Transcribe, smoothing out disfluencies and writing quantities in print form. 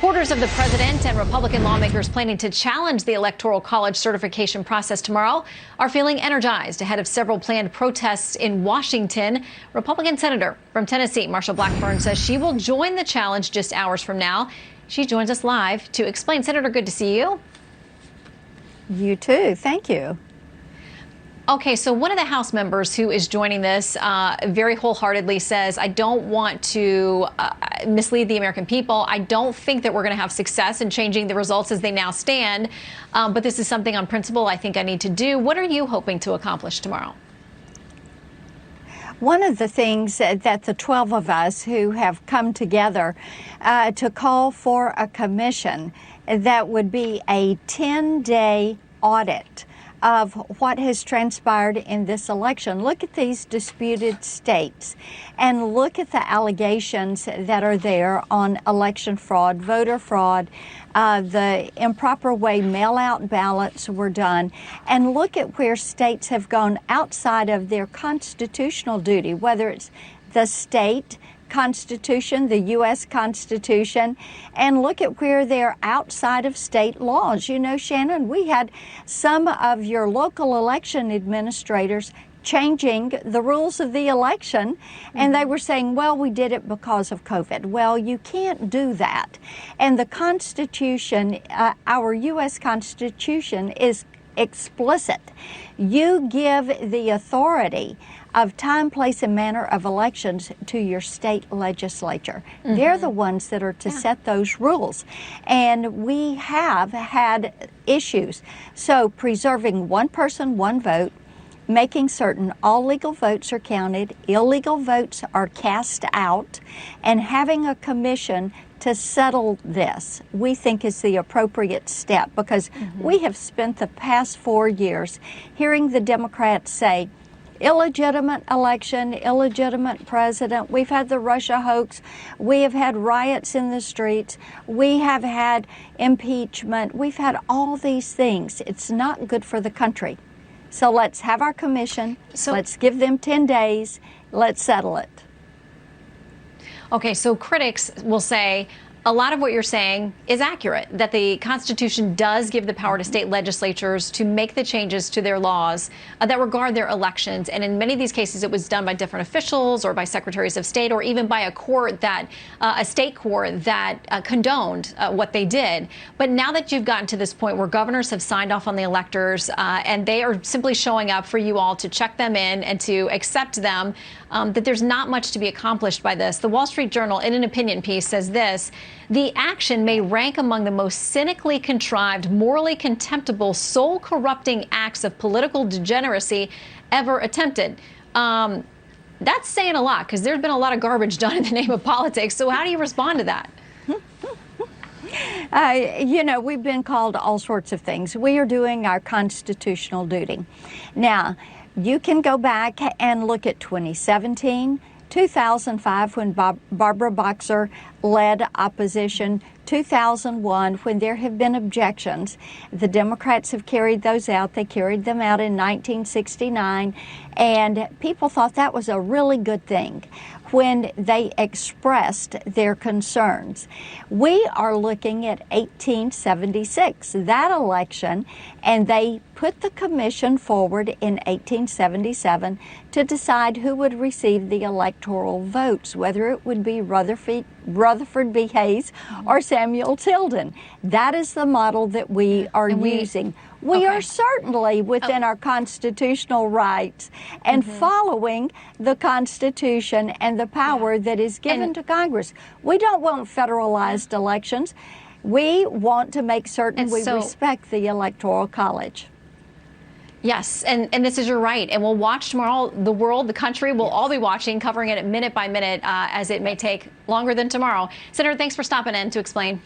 Supporters of the president and Republican lawmakers planning to challenge the Electoral College certification process tomorrow are feeling energized ahead of several planned protests in Washington. Republican Senator from Tennessee, Marsha Blackburn, says she will join the challenge just hours from now. She joins us live to explain. Senator, good to see you. You too. Thank you. Okay, so one of the House members who is joining this very wholeheartedly says, I don't want to mislead the American people. I don't think that we're going to have success in changing the results as they now stand. But this is something on principle I think I need to do. What are you hoping to accomplish tomorrow? One of the things that the 12 of us who have come together to call for a commission that would be a 10-day audit of what has transpired in this election. Look at these disputed states and look at the allegations that are there on election fraud, voter fraud, the improper way mail-out ballots were done, and look at where states have gone outside of their constitutional duty, whether it's the state Constitution, the U.S. Constitution, and look at where they're outside of state laws. You know, Shannon, we had some of your local election administrators changing the rules of the election, and they were saying, well, we did it because of COVID. Well, you can't do that. And the Constitution, our U.S. Constitution, is explicit. You give the authority of time, place, and manner of elections to your state legislature. They're the ones that are to set those rules. And we have had issues. So preserving one person, one vote, making certain all legal votes are counted, illegal votes are cast out, and having a commission to settle this, we think is the appropriate step, because we have spent the past 4 years hearing the Democrats say, illegitimate election, illegitimate president. We've had the Russia hoax. We have had riots in the streets. We have had impeachment. We've had all these things. It's not good for the country. So let's have our commission. Let's give them 10 days. Let's settle it. Okay, so critics will say a lot of what you're saying is accurate, that the Constitution does give the power to state legislatures to make the changes to their laws that regard their elections. And in many of these cases, it was done by different officials or by secretaries of state or even by a court that, a state court that condoned what they did. But now that you've gotten to this point where governors have signed off on the electors and they are simply showing up for you all to check them in and to accept them, that there's not much to be accomplished by this. The Wall Street Journal, in an opinion piece, says this: the action may rank among the most cynically contrived, morally contemptible, soul-corrupting acts of political degeneracy ever attempted. That's saying a lot, because there's been a lot of garbage done in the name of politics. So how do you respond to that? You know, we've been called all sorts of things. We are doing our constitutional duty. Now, you can go back and look at 2017, 2005, when Barbara Boxer led opposition, 2001, when there have been objections. The Democrats have carried those out. They carried them out in 1969, and people thought that was a really good thing when they expressed their concerns. We are looking at 1876, that election, and they put the commission forward in 1877 to decide who would receive the electoral votes, whether it would be Rutherford B. Hayes or Samuel Tilden. That is the model that we are using. We are certainly within our constitutional rights and following the Constitution and the power that is given to Congress. We don't want federalized elections. We want to make certain we respect the Electoral College. Yes, and this is your right. And we'll watch tomorrow. The world, the country will all be watching, covering it minute by minute, as it may take longer than tomorrow. Senator, thanks for stopping in to explain.